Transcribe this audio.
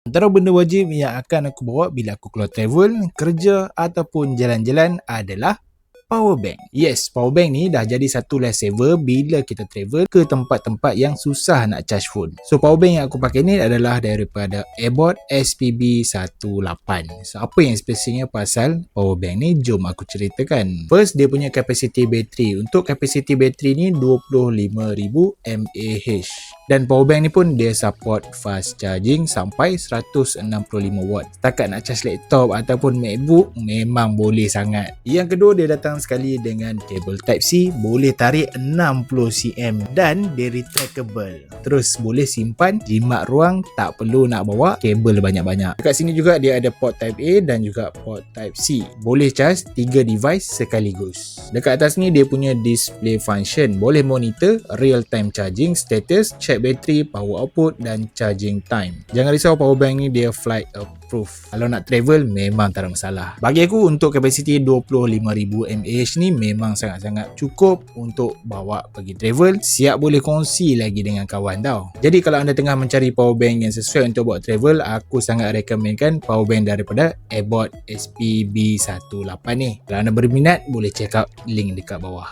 Antara benda wajib yang akan aku bawa bila aku keluar travel, kerja ataupun jalan-jalan adalah power bank. Yes, power bank ni dah jadi satu lifesaver bila kita travel ke tempat-tempat yang susah nak charge phone. So power bank yang aku pakai ni adalah daripada Airboard SPB18. So apa yang spesialnya pasal power bank ni? Jom aku ceritakan. First, dia punya capacity battery. Untuk capacity battery ni 25,000 mAh. Dan power bank ni pun dia support fast charging sampai 165 watt. Setakat nak charge laptop ataupun MacBook memang boleh sangat. Yang kedua, dia datang sekali dengan kabel Type-C, boleh tarik 60 cm dan dia retractable. Terus boleh simpan jimat ruang, tak perlu nak bawa kabel banyak-banyak. Dekat sini juga dia ada port Type A dan juga port Type-C. Boleh charge 3 device sekaligus. Dekat atas ni dia punya display function, boleh monitor real time charging status, check battery, power output dan charging time. Jangan risau, power bank ni dia flight approved. Kalau nak travel memang tak ada masalah. Bagi aku untuk kapasiti 25,000 mAh ni memang sangat-sangat cukup untuk bawa pergi travel. Siap boleh kongsi lagi dengan kawan tau. Jadi kalau anda tengah mencari power bank yang sesuai untuk buat travel, aku sangat rekomenkan power bank daripada Airboard SPB18 ni. Kalau anda berminat boleh check out link dekat bawah.